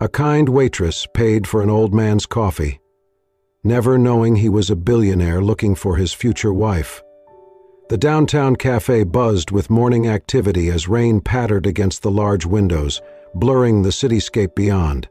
A kind waitress paid for an old man's coffee, never knowing he was a billionaire looking for his future wife. The downtown cafe buzzed with morning activity as rain pattered against the large windows, blurring the cityscape beyond.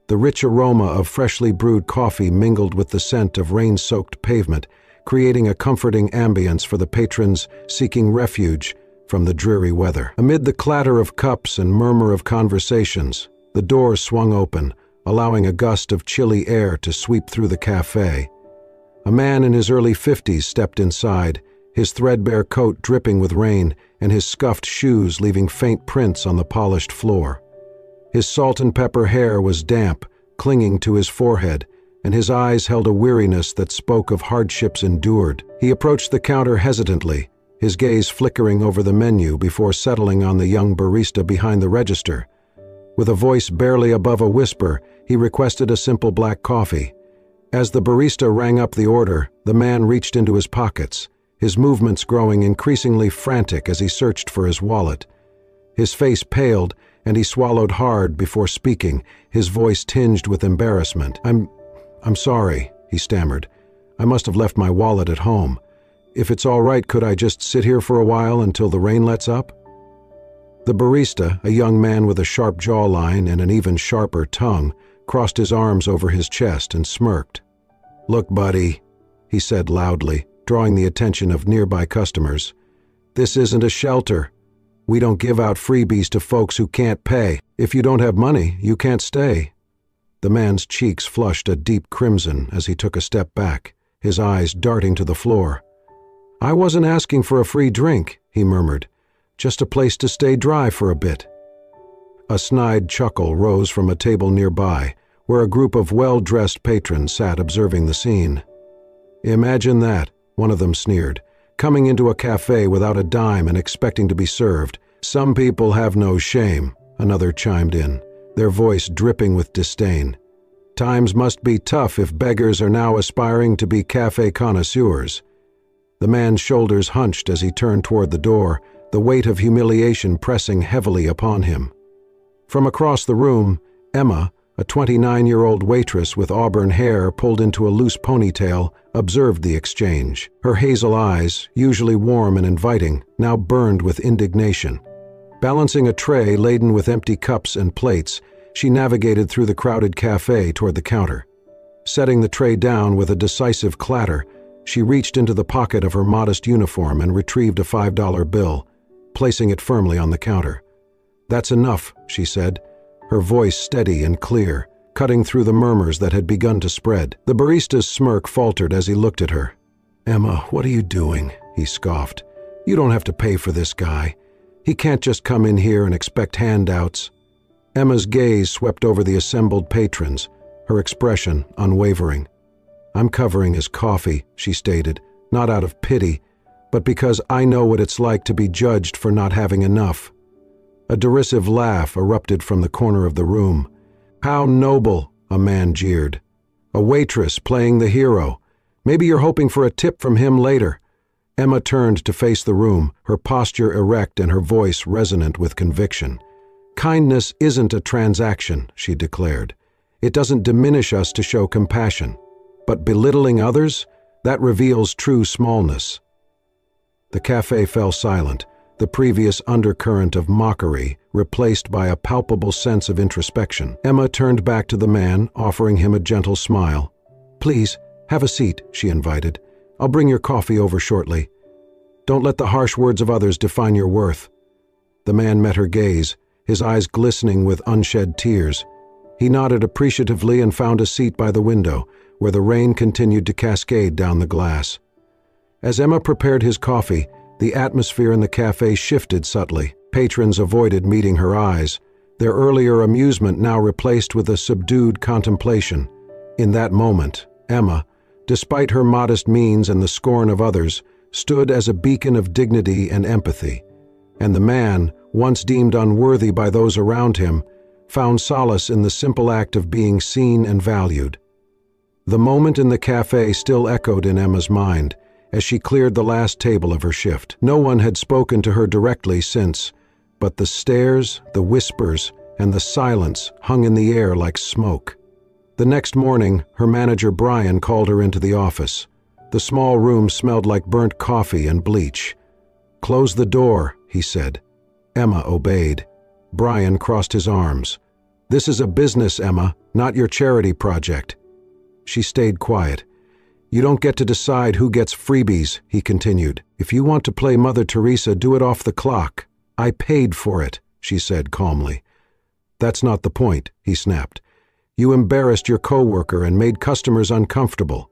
The rich aroma of freshly brewed coffee mingled with the scent of rain-soaked pavement, creating a comforting ambience for the patrons seeking refuge from the dreary weather. Amid the clatter of cups and murmur of conversations, the door swung open, allowing a gust of chilly air to sweep through the cafe. A man in his early 50s stepped inside, his threadbare coat dripping with rain and his scuffed shoes leaving faint prints on the polished floor. His salt and pepper hair was damp, clinging to his forehead, and his eyes held a weariness that spoke of hardships endured. He approached the counter hesitantly, his gaze flickering over the menu before settling on the young barista behind the register. With a voice barely above a whisper, he requested a simple black coffee. As the barista rang up the order, the man reached into his pockets, his movements growing increasingly frantic as he searched for his wallet. His face paled, and he swallowed hard before speaking, his voice tinged with embarrassment. I'm sorry, he stammered. I must have left my wallet at home. If it's all right, could I just sit here for a while until the rain lets up? The barista, a young man with a sharp jawline and an even sharper tongue, crossed his arms over his chest and smirked. "Look, buddy," he said loudly, drawing the attention of nearby customers. "This isn't a shelter. We don't give out freebies to folks who can't pay. If you don't have money, you can't stay." The man's cheeks flushed a deep crimson as he took a step back, his eyes darting to the floor. "I wasn't asking for a free drink," he murmured. "Just a place to stay dry for a bit." A snide chuckle rose from a table nearby, where a group of well-dressed patrons sat observing the scene. "Imagine that," one of them sneered, "coming into a cafe without a dime and expecting to be served. Some people have no shame," another chimed in, their voice dripping with disdain. "Times must be tough if beggars are now aspiring to be cafe connoisseurs." The man's shoulders hunched as he turned toward the door, the weight of humiliation pressing heavily upon him. From across the room, Emma, a 29-year-old waitress with auburn hair pulled into a loose ponytail, observed the exchange. Her hazel eyes, usually warm and inviting, now burned with indignation. Balancing a tray laden with empty cups and plates, she navigated through the crowded cafe toward the counter. Setting the tray down with a decisive clatter, she reached into the pocket of her modest uniform and retrieved a $5 bill, placing it firmly on the counter. "That's enough," she said, her voice steady and clear, cutting through the murmurs that had begun to spread. The barista's smirk faltered as he looked at her. "Emma, what are you doing?" he scoffed. "You don't have to pay for this guy. He can't just come in here and expect handouts." Emma's gaze swept over the assembled patrons, her expression unwavering. "I'm covering his coffee," she stated, "not out of pity, but because I know what it's like to be judged for not having enough." A derisive laugh erupted from the corner of the room. "How noble," a man jeered. "A waitress playing the hero. Maybe you're hoping for a tip from him later." Emma turned to face the room, her posture erect and her voice resonant with conviction. "Kindness isn't a transaction," she declared. "It doesn't diminish us to show compassion. But belittling others, that reveals true smallness." The cafe fell silent, the previous undercurrent of mockery replaced by a palpable sense of introspection. Emma turned back to the man, offering him a gentle smile. "Please, have a seat," she invited. "I'll bring your coffee over shortly. Don't let the harsh words of others define your worth." The man met her gaze, his eyes glistening with unshed tears. He nodded appreciatively and found a seat by the window, where the rain continued to cascade down the glass. As Emma prepared his coffee, the atmosphere in the cafe shifted subtly. Patrons avoided meeting her eyes, their earlier amusement now replaced with a subdued contemplation. In that moment, Emma, despite her modest means and the scorn of others, stood as a beacon of dignity and empathy. And the man, once deemed unworthy by those around him, found solace in the simple act of being seen and valued. The moment in the cafe still echoed in Emma's mind as she cleared the last table of her shift. No one had spoken to her directly since, but the stares, the whispers, and the silence hung in the air like smoke. The next morning, her manager Brian called her into the office. The small room smelled like burnt coffee and bleach. "Close the door," he said. Emma obeyed. Brian crossed his arms. "This is a business, Emma, not your charity project." She stayed quiet. "You don't get to decide who gets freebies," he continued. "If you want to play Mother Teresa, do it off the clock. I paid for it," she said calmly. "That's not the point," he snapped. "You embarrassed your coworker and made customers uncomfortable."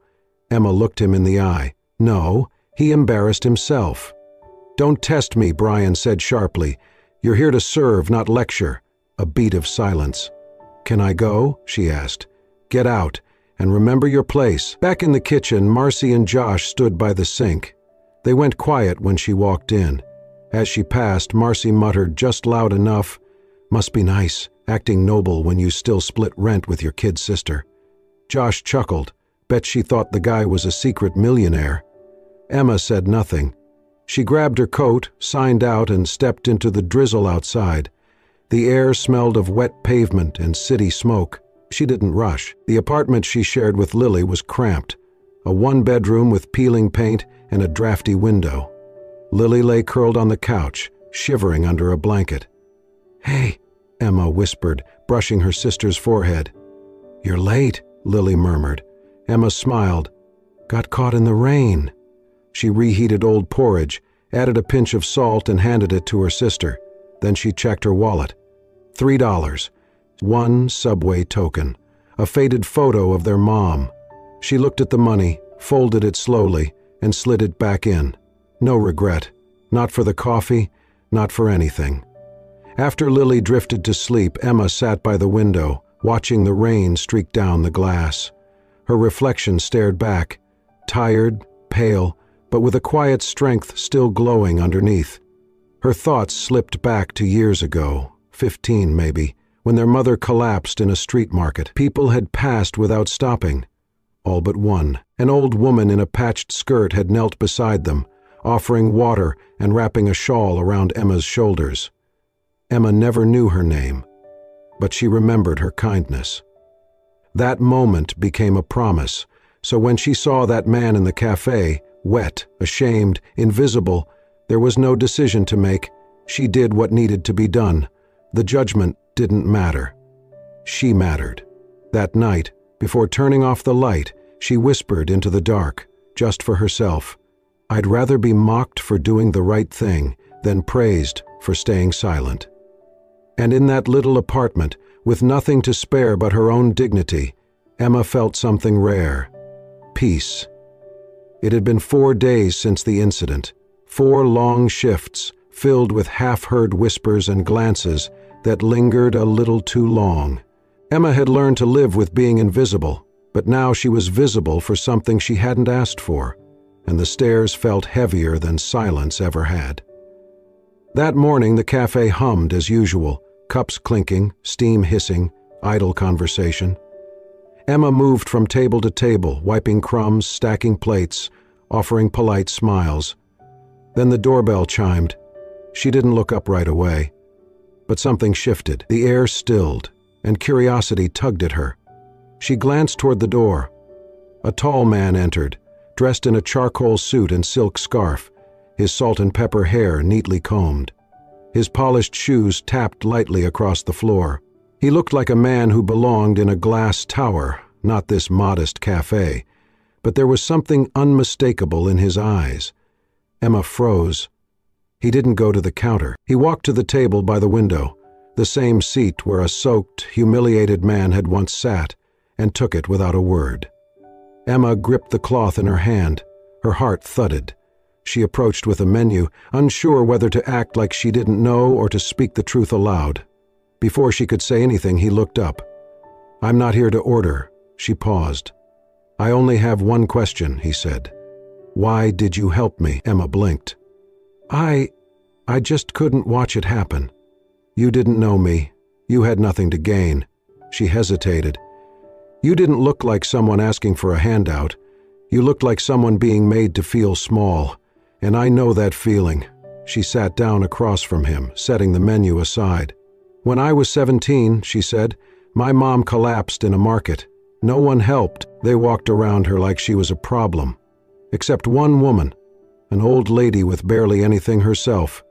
Emma looked him in the eye. "No, he embarrassed himself." "Don't test me," Brian said sharply. "You're here to serve, not lecture." A beat of silence. "Can I go?" she asked. "Get out, and remember your place." Back in the kitchen, Marcy and Josh stood by the sink. They went quiet when she walked in. As she passed, Marcy muttered just loud enough, "Must be nice, acting noble when you still split rent with your kid sister." Josh chuckled. Bet she thought the guy was a secret millionaire. Emma said nothing. She grabbed her coat, signed out, and stepped into the drizzle outside. The air smelled of wet pavement and city smoke. She didn't rush. The apartment she shared with Lily was cramped, a one-bedroom with peeling paint and a drafty window. Lily lay curled on the couch, shivering under a blanket. "Hey," Emma whispered, brushing her sister's forehead. "You're late," Lily murmured. Emma smiled. "Got caught in the rain." She reheated old porridge, added a pinch of salt and handed it to her sister. Then she checked her wallet. $3. One subway token. A faded photo of their mom. She looked at the money, folded it slowly, and slid it back in. No regret. Not for the coffee, not for anything. After Lily drifted to sleep, Emma sat by the window, watching the rain streak down the glass. Her reflection stared back, tired, pale, but with a quiet strength still glowing underneath. Her thoughts slipped back to years ago, 15 maybe, when their mother collapsed in a street market. People had passed without stopping. All but one. An old woman in a patched skirt had knelt beside them, offering water and wrapping a shawl around Emma's shoulders. Emma never knew her name, but she remembered her kindness. That moment became a promise, so when she saw that man in the café, wet, ashamed, invisible, there was no decision to make. She did what needed to be done. The judgment didn't matter. She mattered. That night, before turning off the light, she whispered into the dark, just for herself, "I'd rather be mocked for doing the right thing than praised for staying silent." And in that little apartment, with nothing to spare but her own dignity, Emma felt something rare. Peace. It had been 4 days since the incident, 4 long shifts filled with half-heard whispers and glances that lingered a little too long. Emma had learned to live with being invisible, but now she was visible for something she hadn't asked for, and the stairs felt heavier than silence ever had. That morning the cafe hummed as usual, cups clinking, steam hissing, idle conversation. Emma moved from table to table, wiping crumbs, stacking plates, offering polite smiles. Then the doorbell chimed. She didn't look up right away. But something shifted. The air stilled, and curiosity tugged at her. She glanced toward the door. A tall man entered, dressed in a charcoal suit and silk scarf, his salt and pepper hair neatly combed. His polished shoes tapped lightly across the floor. He looked like a man who belonged in a glass tower, not this modest cafe, but there was something unmistakable in his eyes. Emma froze. He didn't go to the counter. He walked to the table by the window, the same seat where a soaked, humiliated man had once sat, and took it without a word. Emma gripped the cloth in her hand. Her heart thudded. She approached with a menu, unsure whether to act like she didn't know or to speak the truth aloud. Before she could say anything, he looked up. "I'm not here to order." She paused. "I only have one question," he said. "Why did you help me?" Emma blinked. I just couldn't watch it happen. You didn't know me. You had nothing to gain." She hesitated. "You didn't look like someone asking for a handout. You looked like someone being made to feel small. And I know that feeling." She sat down across from him, setting the menu aside. "When I was 17, she said, my mom collapsed in a market. No one helped. They walked around her like she was a problem. Except one woman, an old lady with barely anything herself.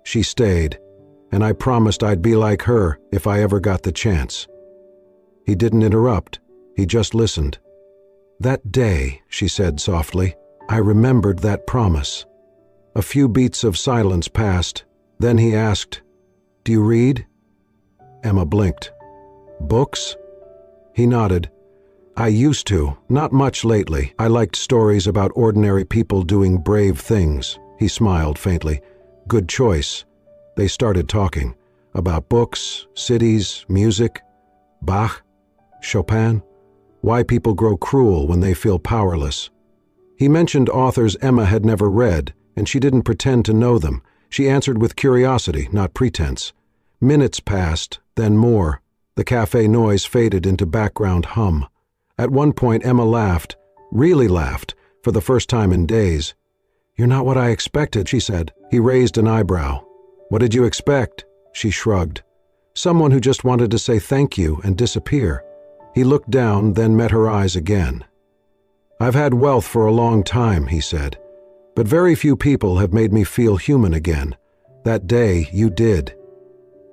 She stayed, and I promised I'd be like her if I ever got the chance." He didn't interrupt. He just listened. "That day," she said softly, "I remembered that promise." A few beats of silence passed. Then he asked, "Do you read?" Emma blinked. "Books?" He nodded. "I used to, not much lately. I liked stories about ordinary people doing brave things." He smiled faintly. "Good choice." They started talking. About books, cities, music. Bach, Chopin. Why people grow cruel when they feel powerless. He mentioned authors Emma had never read, and she didn't pretend to know them. She answered with curiosity, not pretense. Minutes passed, then more. The cafe noise faded into background hum. At one point, Emma laughed, really laughed, for the first time in days. "You're not what I expected," she said. He raised an eyebrow. "What did you expect?" She shrugged. "Someone who just wanted to say thank you and disappear." He looked down, then met her eyes again. "I've had wealth for a long time," he said, "but very few people have made me feel human again. That day, you did."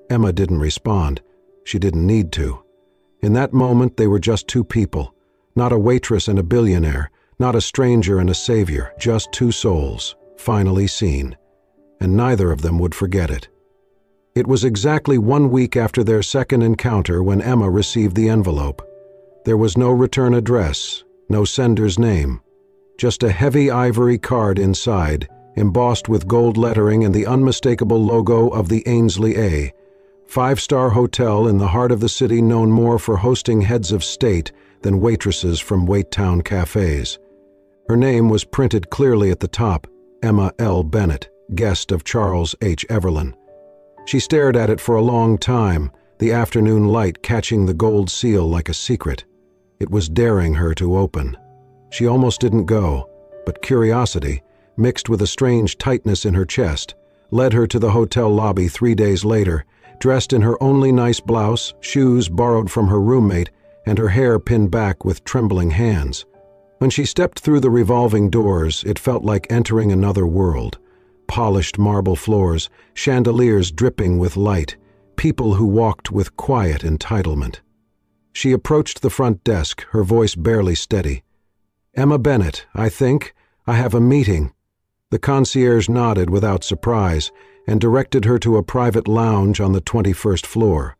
Emma didn't respond. She didn't need to. In that moment, they were just two people. Not a waitress and a billionaire, not a stranger and a savior, just two souls, finally seen. And neither of them would forget it. It was exactly 1 week after their second encounter when Emma received the envelope. There was no return address, no sender's name. Just a heavy ivory card inside, embossed with gold lettering and the unmistakable logo of the Ainsley A, five-star hotel in the heart of the city known more for hosting heads of state than waitresses from Waittown cafes. Her name was printed clearly at the top, Emma L. Bennett, guest of Charles H. Everlyn. She stared at it for a long time, the afternoon light catching the gold seal like a secret. It was daring her to open. She almost didn't go, but curiosity, mixed with a strange tightness in her chest, led her to the hotel lobby 3 days later, dressed in her only nice blouse, shoes borrowed from her roommate, and her hair pinned back with trembling hands. When she stepped through the revolving doors, it felt like entering another world. Polished marble floors, chandeliers dripping with light, people who walked with quiet entitlement. She approached the front desk, her voice barely steady. "Emma Bennett, I think. I have a meeting." The concierge nodded without surprise and directed her to a private lounge on the 21st floor.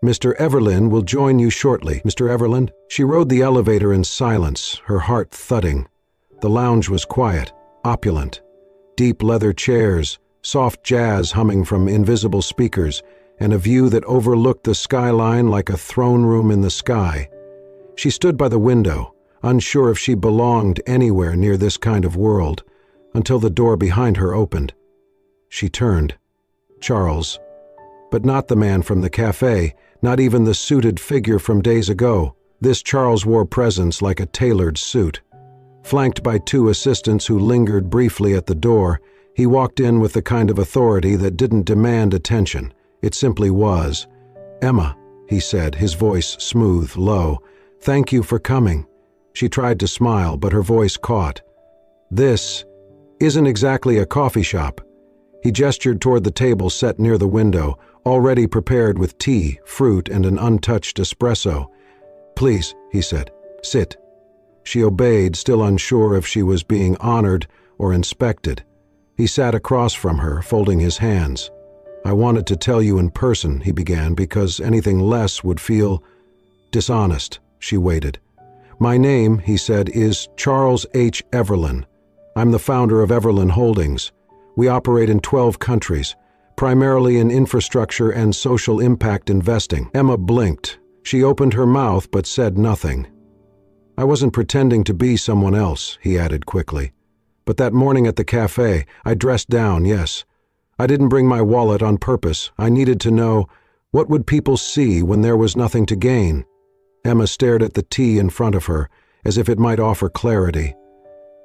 "Mr. Everlyn will join you shortly, Mr. Everlyn." She rode the elevator in silence, her heart thudding. The lounge was quiet, opulent. Deep leather chairs, soft jazz humming from invisible speakers, and a view that overlooked the skyline like a throne room in the sky. She stood by the window, unsure if she belonged anywhere near this kind of world, until the door behind her opened. She turned. Charles. But not the man from the cafe, not even the suited figure from days ago. This Charles wore presence like a tailored suit. Flanked by 2 assistants who lingered briefly at the door, he walked in with the kind of authority that didn't demand attention. It simply was. "Emma," he said, his voice smooth, low, "thank you for coming." She tried to smile, but her voice caught. "This isn't exactly a coffee shop." He gestured toward the table set near the window, already prepared with tea, fruit, and an untouched espresso. "Please," he said, "sit." She obeyed, still unsure if she was being honored or inspected. He sat across from her, folding his hands. "I wanted to tell you in person," he began, "because anything less would feel dishonest." She waited. "My name," he said, "is Charles H. Everlyn. I'm the founder of Everlyn Holdings. We operate in 12 countries, primarily in infrastructure and social impact investing." Emma blinked. She opened her mouth but said nothing. "I wasn't pretending to be someone else," he added quickly. "But that morning at the cafe, I dressed down, yes. I didn't bring my wallet on purpose. I needed to know, what would people see when there was nothing to gain?" Emma stared at the tea in front of her, as if it might offer clarity.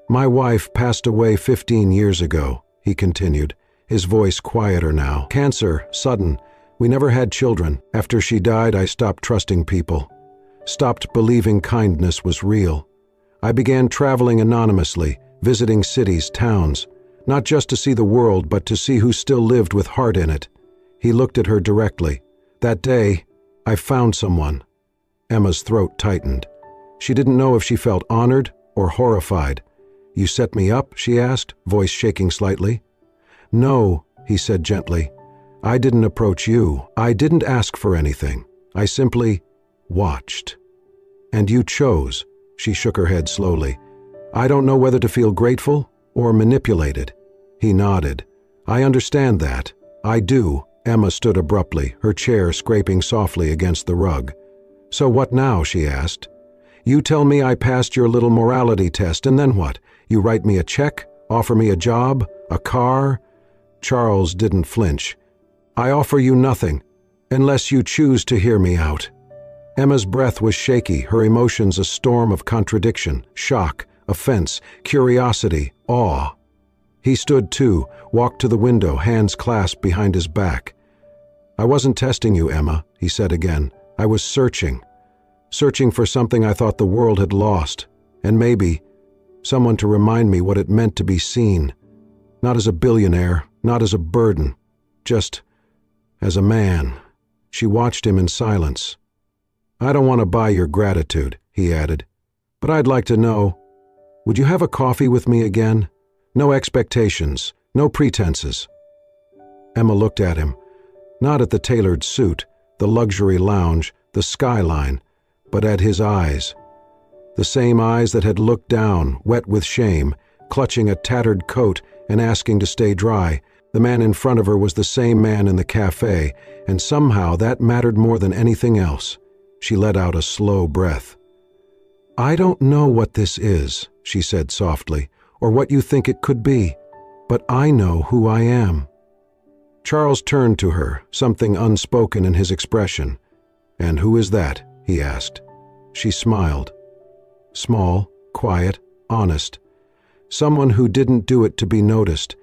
"My wife passed away 15 years ago," he continued, his voice quieter now. "Cancer, sudden, We never had children. After she died, I stopped trusting people. Stopped believing kindness was real. I began traveling anonymously, visiting cities, towns, not just to see the world, but to see who still lived with heart in it. He looked at her directly. That day, I found someone. Emma's throat tightened. She didn't know if she felt honored or horrified. You set me up? She asked, voice shaking slightly. No, he said gently. I didn't approach you. I didn't ask for anything. I simply watched. And you chose. She shook her head slowly. I don't know whether to feel grateful or manipulated. He nodded. I understand that. I do. Emma stood abruptly, her chair scraping softly against the rug. So what now? She asked. You tell me I passed your little morality test, and then what? You write me a check? Offer me a job? A car? Charles didn't flinch. I offer you nothing, unless you choose to hear me out. Emma's breath was shaky, her emotions a storm of contradiction, shock, offense, curiosity, awe. He stood too, walked to the window, hands clasped behind his back. I wasn't testing you, Emma, he said again. I was searching for something I thought the world had lost, and maybe someone to remind me what it meant to be seen, not as a billionaire, not as a burden, just as a man. She watched him in silence. I don't want to buy your gratitude, he added, but I'd like to know, would you have a coffee with me again? No expectations, no pretenses. Emma looked at him, not at the tailored suit, the luxury lounge, the skyline, but at his eyes. The same eyes that had looked down, wet with shame, clutching a tattered coat and asking to stay dry. The man in front of her was the same man in the café, and somehow that mattered more than anything else. She let out a slow breath. I don't know what this is, she said softly, or what you think it could be, but I know who I am. Charles turned to her, something unspoken in his expression. And who is that? He asked. She smiled. Small, quiet, honest. Someone who didn't do it to be noticed,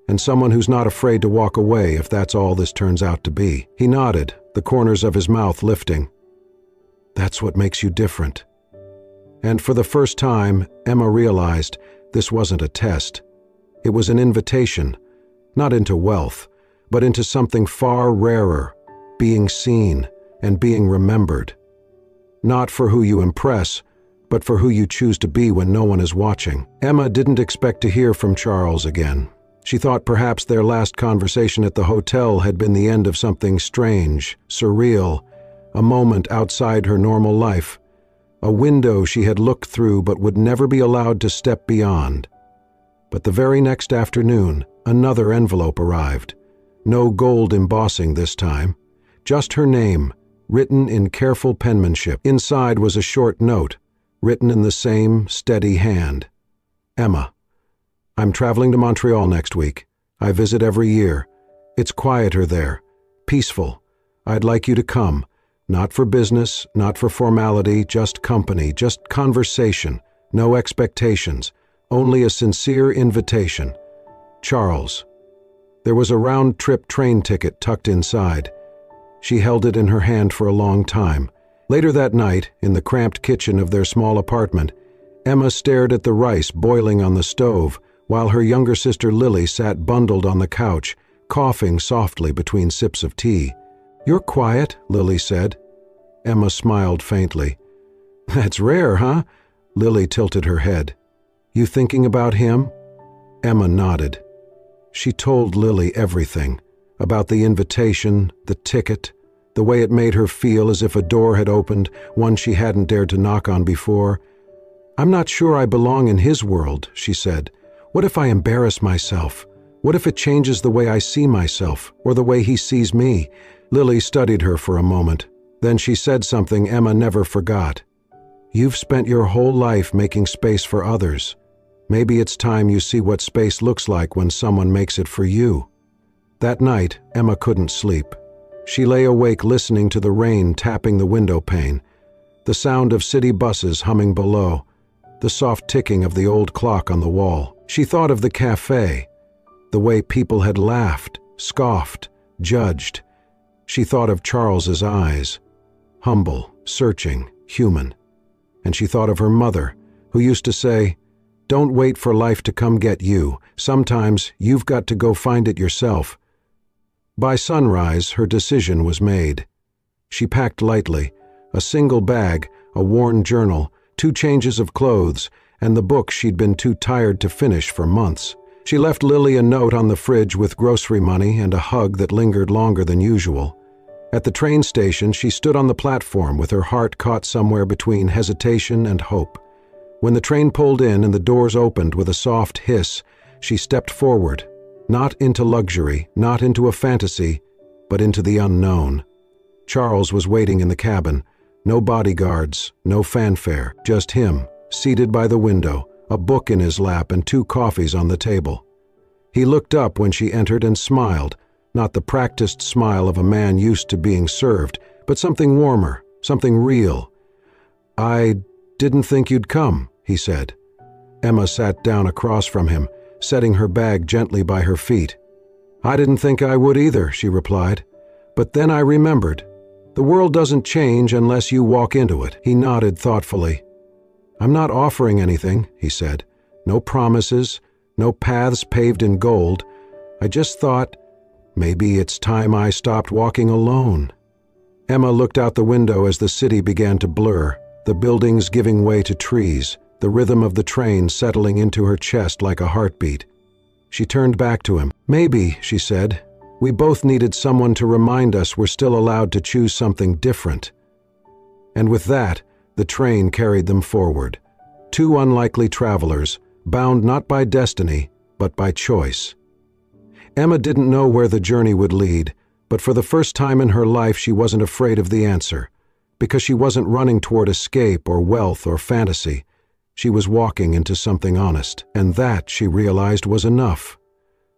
and someone who's not afraid to walk away if that's all this turns out to be. He nodded, the corners of his mouth lifting. That's what makes you different. And for the first time, Emma realized this wasn't a test. It was an invitation, not into wealth, but into something far rarer, being seen and being remembered. Not for who you impress, but for who you choose to be when no one is watching. Emma didn't expect to hear from Charles again. She thought perhaps their last conversation at the hotel had been the end of something strange, surreal, a moment outside her normal life, a window she had looked through but would never be allowed to step beyond. But the very next afternoon, another envelope arrived. No gold embossing this time, just her name, written in careful penmanship. Inside was a short note, written in the same steady hand. Emma, I'm traveling to Montreal next week. I visit every year. It's quieter there, peaceful. I'd like you to come. Not for business, not for formality, just company, just conversation, no expectations, only a sincere invitation. Charles. There was a round-trip train ticket tucked inside. She held it in her hand for a long time. Later that night, in the cramped kitchen of their small apartment, Emma stared at the rice boiling on the stove, while her younger sister Lily sat bundled on the couch, coughing softly between sips of tea. You're quiet, Lily said. Emma smiled faintly. That's rare, huh? Lily tilted her head. You thinking about him? Emma nodded. She told Lily everything, about the invitation, the ticket, the way it made her feel as if a door had opened, one she hadn't dared to knock on before. I'm not sure I belong in his world, she said. What if I embarrass myself? What if it changes the way I see myself, or the way he sees me? Lily studied her for a moment. Then she said something Emma never forgot. You've spent your whole life making space for others. Maybe it's time you see what space looks like when someone makes it for you. That night, Emma couldn't sleep. She lay awake listening to the rain tapping the window pane, the sound of city buses humming below, the soft ticking of the old clock on the wall. She thought of the café, the way people had laughed, scoffed, judged. She thought of Charles's eyes, humble, searching, human. And she thought of her mother, who used to say, "Don't wait for life to come get you. Sometimes you've got to go find it yourself." By sunrise, her decision was made. She packed lightly, a single bag, a worn journal, 2 changes of clothes, and the book she'd been too tired to finish for months. She left Lily a note on the fridge with grocery money and a hug that lingered longer than usual. At the train station, she stood on the platform with her heart caught somewhere between hesitation and hope. When the train pulled in and the doors opened with a soft hiss, she stepped forward, not into luxury, not into a fantasy, but into the unknown. Charles was waiting in the cabin. No bodyguards, no fanfare, just him, seated by the window, a book in his lap and 2 coffees on the table. He looked up when she entered and smiled, not the practiced smile of a man used to being served, but something warmer, something real. "I didn't think you'd come," he said. Emma sat down across from him, setting her bag gently by her feet. "I didn't think I would either," she replied. "But then I remembered. The world doesn't change unless you walk into it." He nodded thoughtfully. "I'm not offering anything," he said. "No promises, no paths paved in gold. I just thought, maybe it's time I stopped walking alone." Emma looked out the window as the city began to blur, the buildings giving way to trees, the rhythm of the train settling into her chest like a heartbeat. She turned back to him. "Maybe," she said, "we both needed someone to remind us we're still allowed to choose something different." And with that, the train carried them forward. 2 unlikely travelers, bound not by destiny, but by choice. Emma didn't know where the journey would lead, but for the first time in her life she wasn't afraid of the answer, because she wasn't running toward escape or wealth or fantasy. She was walking into something honest, and that, she realized, was enough.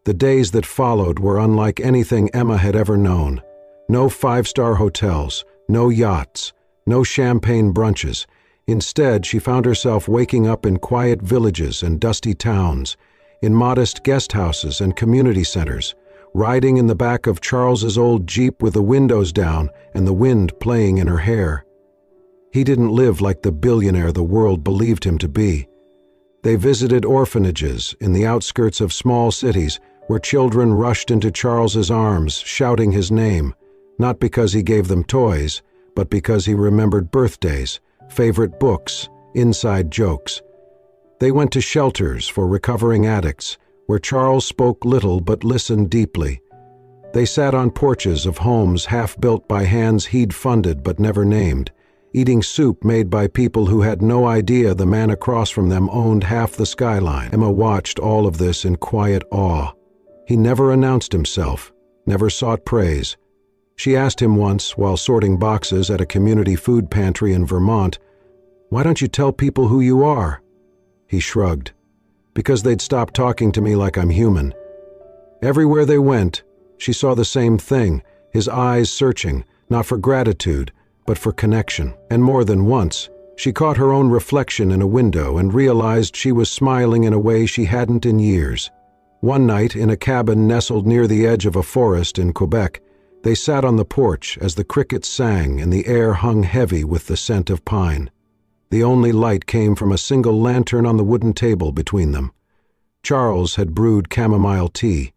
The days that followed were unlike anything Emma had ever known. No 5-star hotels, no yachts, no champagne brunches. Instead, she found herself waking up in quiet villages and dusty towns, in modest guest houses and community centers, riding in the back of Charles's old Jeep with the windows down and the wind playing in her hair. He didn't live like the billionaire the world believed him to be. They visited orphanages in the outskirts of small cities where children rushed into Charles's arms, shouting his name, not because he gave them toys, but because he remembered birthdays, favorite books, inside jokes. They went to shelters for recovering addicts, where Charles spoke little but listened deeply. They sat on porches of homes half-built by hands he'd funded but never named, eating soup made by people who had no idea the man across from them owned half the skyline. Emma watched all of this in quiet awe. He never announced himself, never sought praise. She asked him once, while sorting boxes at a community food pantry in Vermont, "Why don't you tell people who you are?" He shrugged. "Because they'd stop talking to me like I'm human." Everywhere they went, she saw the same thing, his eyes searching, not for gratitude, but for connection. And more than once, she caught her own reflection in a window and realized she was smiling in a way she hadn't in years. One night, in a cabin nestled near the edge of a forest in Quebec, they sat on the porch as the crickets sang and the air hung heavy with the scent of pine. The only light came from a single lantern on the wooden table between them. Charles had brewed chamomile tea.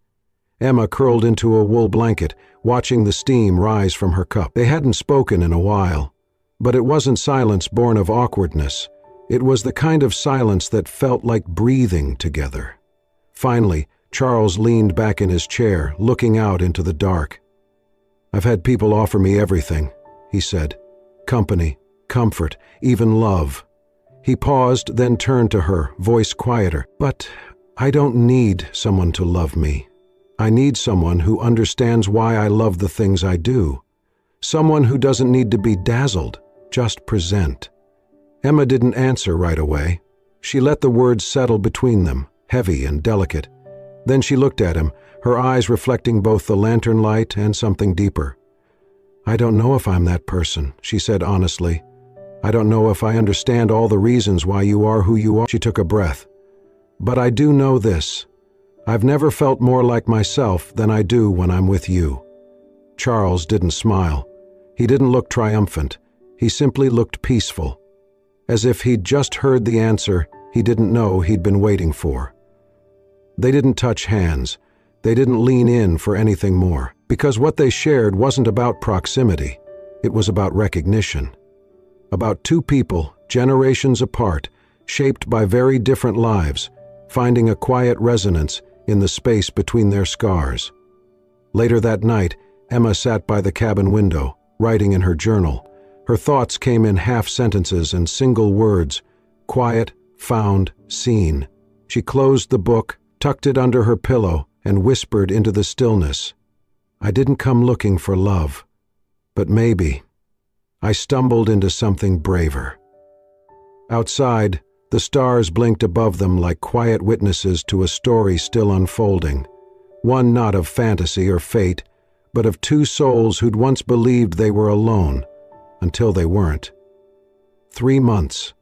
Emma curled into a wool blanket, watching the steam rise from her cup. They hadn't spoken in a while, but it wasn't silence born of awkwardness. It was the kind of silence that felt like breathing together. Finally, Charles leaned back in his chair, looking out into the dark. "I've had people offer me everything," he said. "Company, comfort, even love." He paused, then turned to her, voice quieter. "But I don't need someone to love me. I need someone who understands why I love the things I do. Someone who doesn't need to be dazzled, just present." Emma didn't answer right away. She let the words settle between them, heavy and delicate. Then she looked at him, her eyes reflecting both the lantern light and something deeper. "I don't know if I'm that person," she said honestly. "I don't know if I understand all the reasons why you are who you are." She took a breath. "But I do know this. I've never felt more like myself than I do when I'm with you." Charles didn't smile. He didn't look triumphant. He simply looked peaceful, as if he'd just heard the answer he didn't know he'd been waiting for. They didn't touch hands. They didn't lean in for anything more, because what they shared wasn't about proximity. It was about recognition. About two people, generations apart, shaped by very different lives, finding a quiet resonance in the space between their scars. Later that night, Emma sat by the cabin window, writing in her journal. Her thoughts came in half-sentences and single words: quiet, found, seen. She closed the book, tucked it under her pillow, and whispered into the stillness, "I didn't come looking for love, but maybe I stumbled into something braver." Outside, the stars blinked above them like quiet witnesses to a story still unfolding, one not of fantasy or fate, but of two souls who'd once believed they were alone, until they weren't. 3 months.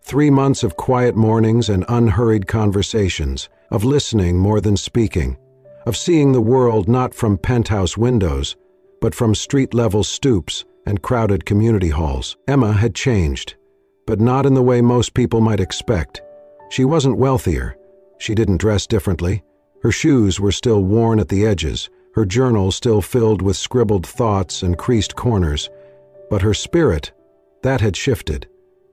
3 months of quiet mornings and unhurried conversations, of listening more than speaking, of seeing the world not from penthouse windows, but from street-level stoops and crowded community halls. Emma had changed, but not in the way most people might expect. She wasn't wealthier. She didn't dress differently. Her shoes were still worn at the edges, her journal still filled with scribbled thoughts and creased corners. But her spirit, that had shifted.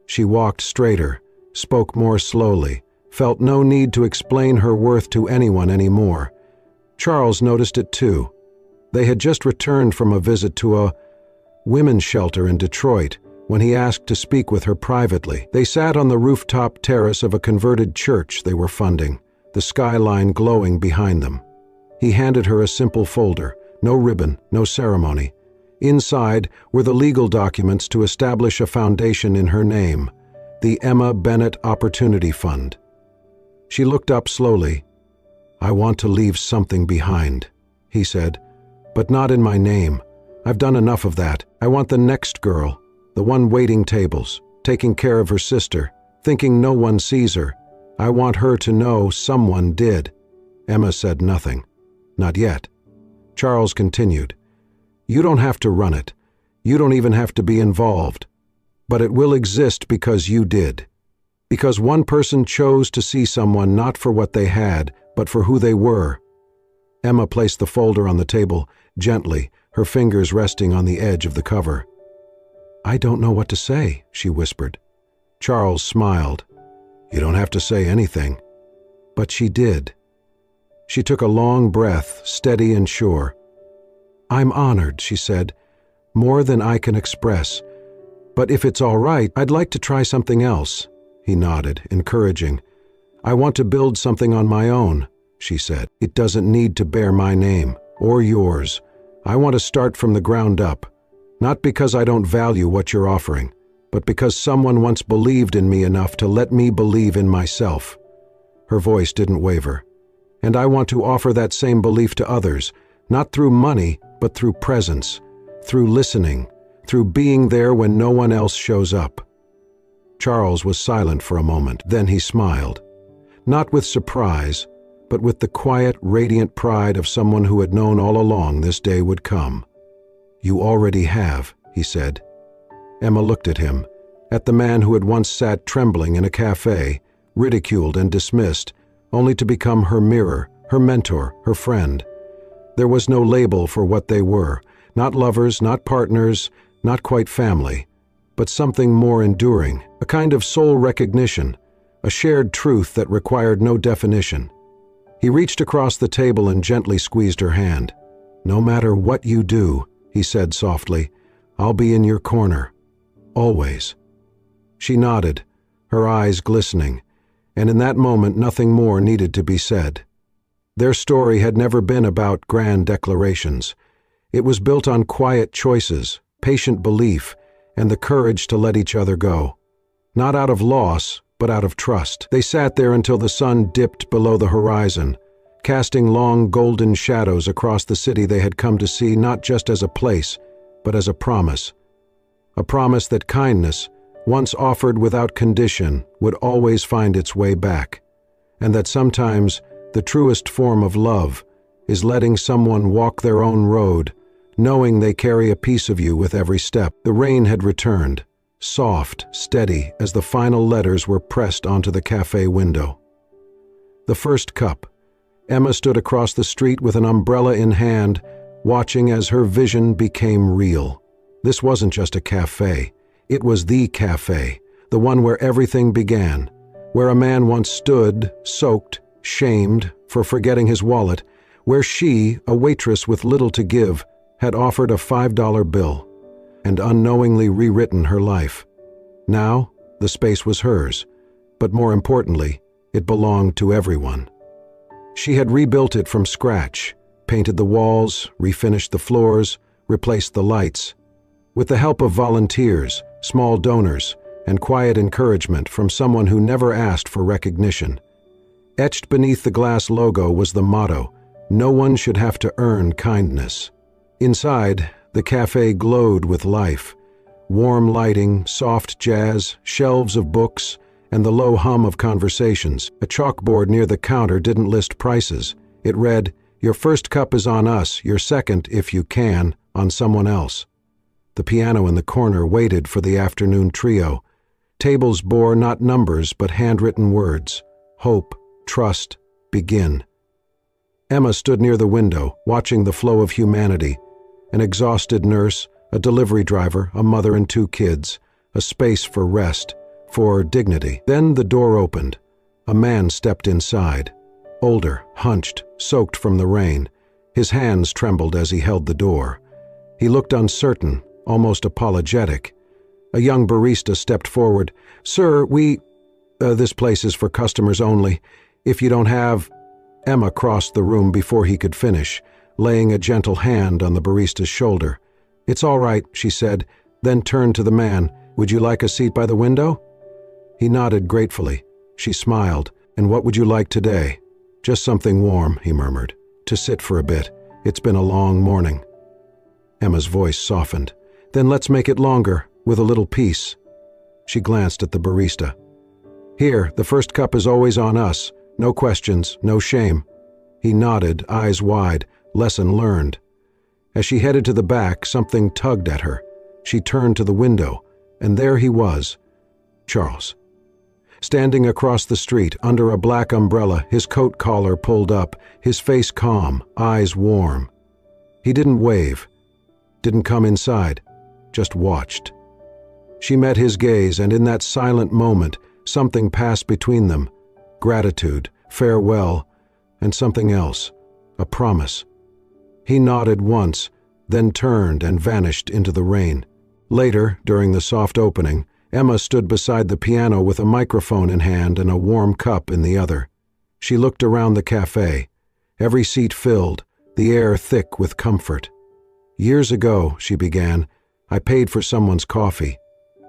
She walked straighter, spoke more slowly, felt no need to explain her worth to anyone anymore. Charles noticed it too. They had just returned from a visit to a women's shelter in Detroit when he asked to speak with her privately. They sat on the rooftop terrace of a converted church they were funding, the skyline glowing behind them. He handed her a simple folder, no ribbon, no ceremony. Inside were the legal documents to establish a foundation in her name, the Emma Bennett Opportunity Fund. She looked up slowly. "I want to leave something behind," he said, "but not in my name. I've done enough of that. I want the next girl, the one waiting tables, taking care of her sister, thinking no one sees her. I want her to know someone did." Emma said nothing. Not yet. Charles continued, "You don't have to run it. You don't even have to be involved. But it will exist because you did. Because one person chose to see someone not for what they had, but for who they were." Emma placed the folder on the table, gently, her fingers resting on the edge of the cover. "I don't know what to say," she whispered. Charles smiled. "You don't have to say anything." But she did. She took a long breath, steady and sure. "I'm honored," she said, "more than I can express. But if it's all right, I'd like to try something else." He nodded, encouraging. "I want to build something on my own," she said. "It doesn't need to bear my name, or yours. I want to start from the ground up. Not because I don't value what you're offering, but because someone once believed in me enough to let me believe in myself." Her voice didn't waver. "And I want to offer that same belief to others, not through money, but through presence, through listening, through being there when no one else shows up." Charles was silent for a moment, then he smiled. Not with surprise, but with the quiet, radiant pride of someone who had known all along this day would come. "You already have," he said. Emma looked at him, at the man who had once sat trembling in a café, ridiculed and dismissed, only to become her mirror, her mentor, her friend. There was no label for what they were, not lovers, not partners, not quite family, but something more enduring, a kind of soul recognition, a shared truth that required no definition. He reached across the table and gently squeezed her hand. "No matter what you do," he said softly, "I'll be in your corner. Always." She nodded, her eyes glistening, and in that moment nothing more needed to be said. Their story had never been about grand declarations. It was built on quiet choices, patient belief, and the courage to let each other go. Not out of loss, but out of trust. They sat there until the sun dipped below the horizon, casting long golden shadows across the city they had come to see not just as a place, but as a promise. A promise that kindness, once offered without condition, would always find its way back, and that sometimes the truest form of love is letting someone walk their own road, knowing they carry a piece of you with every step. The rain had returned, soft, steady, as the final letters were pressed onto the cafe window. The first cup. Emma stood across the street with an umbrella in hand, watching as her vision became real. This wasn't just a cafe. It was the cafe, the one where everything began, where a man once stood, soaked, shamed for forgetting his wallet, where she, a waitress with little to give, had offered a $5 bill and unknowingly rewritten her life. Now, the space was hers, but more importantly, it belonged to everyone. She had rebuilt it from scratch, painted the walls, refinished the floors, replaced the lights. With the help of volunteers, small donors, and quiet encouragement from someone who never asked for recognition. Etched beneath the glass logo was the motto, "No one should have to earn kindness." Inside, the cafe glowed with life. Warm lighting, soft jazz, shelves of books, and the low hum of conversations. A chalkboard near the counter didn't list prices. It read, "Your first cup is on us, your second, if you can, on someone else." The piano in the corner waited for the afternoon trio. Tables bore not numbers but handwritten words. Hope, trust, begin. Emma stood near the window, watching the flow of humanity. An exhausted nurse, a delivery driver, a mother and 2 kids, a space for rest, for dignity. Then the door opened. A man stepped inside. Older, hunched, soaked from the rain. His hands trembled as he held the door. He looked uncertain, almost apologetic. A young barista stepped forward. "Sir, this place is for customers only. If you don't have—" Emma crossed the room before he could finish, laying a gentle hand on the barista's shoulder. "It's all right," she said, then turned to the man. "Would you like a seat by the window?" He nodded gratefully. She smiled. "And what would you like today?" "Just something warm," he murmured. "To sit for a bit. It's been a long morning." Emma's voice softened. "Then let's make it longer, with a little peace." She glanced at the barista. "Here, the first cup is always on us. No questions, no shame." He nodded, eyes wide, lesson learned. As she headed to the back, something tugged at her. She turned to the window, and there he was, Charles. Standing across the street, under a black umbrella, his coat collar pulled up, his face calm, eyes warm. He didn't wave, didn't come inside, just watched. She met his gaze, and in that silent moment, something passed between them. Gratitude, farewell, and something else, a promise. He nodded once, then turned and vanished into the rain. Later, during the soft opening, Emma stood beside the piano with a microphone in hand and a warm cup in the other. She looked around the cafe, every seat filled, the air thick with comfort. "Years ago," she began, "I paid for someone's coffee.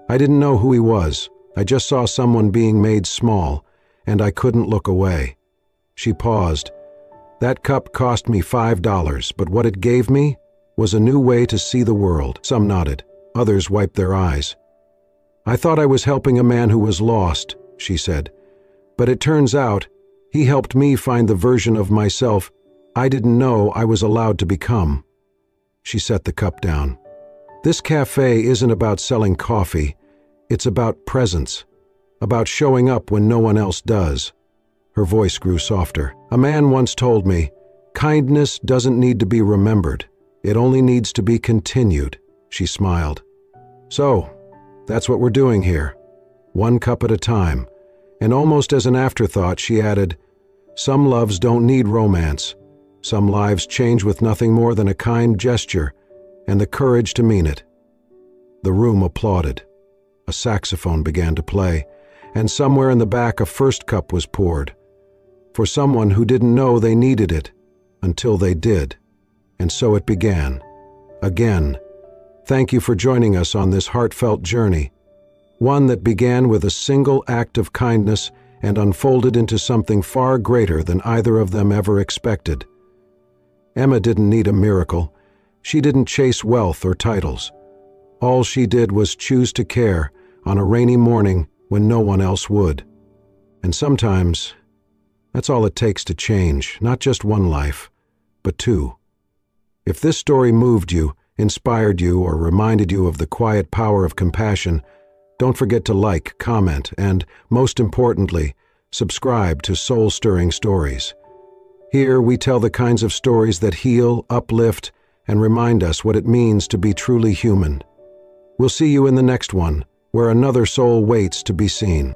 I didn't know who he was. I just saw someone being made small, and I couldn't look away." She paused. "That cup cost me $5, but what it gave me was a new way to see the world." Some nodded. Others wiped their eyes. "I thought I was helping a man who was lost," she said. "But it turns out he helped me find the version of myself I didn't know I was allowed to become." She set the cup down. "This cafe isn't about selling coffee. It's about presence, about showing up when no one else does." Her voice grew softer. "A man once told me, kindness doesn't need to be remembered. It only needs to be continued." She smiled. "So, that's what we're doing here. One cup at a time." And almost as an afterthought, she added, "Some loves don't need romance. Some lives change with nothing more than a kind gesture and the courage to mean it." The room applauded. A saxophone began to play, and somewhere in the back a first cup was poured. For someone who didn't know they needed it, until they did. And so it began. Again. Thank you for joining us on this heartfelt journey. One that began with a single act of kindness and unfolded into something far greater than either of them ever expected. Emma didn't need a miracle. She didn't chase wealth or titles. All she did was choose to care on a rainy morning when no one else would. And sometimes, that's all it takes to change, not just one life, but 2. If this story moved you, inspired you, or reminded you of the quiet power of compassion, don't forget to like, comment, and, most importantly, subscribe to Soul-Stirring Stories. Here we tell the kinds of stories that heal, uplift, and remind us what it means to be truly human. We'll see you in the next one, where another soul waits to be seen.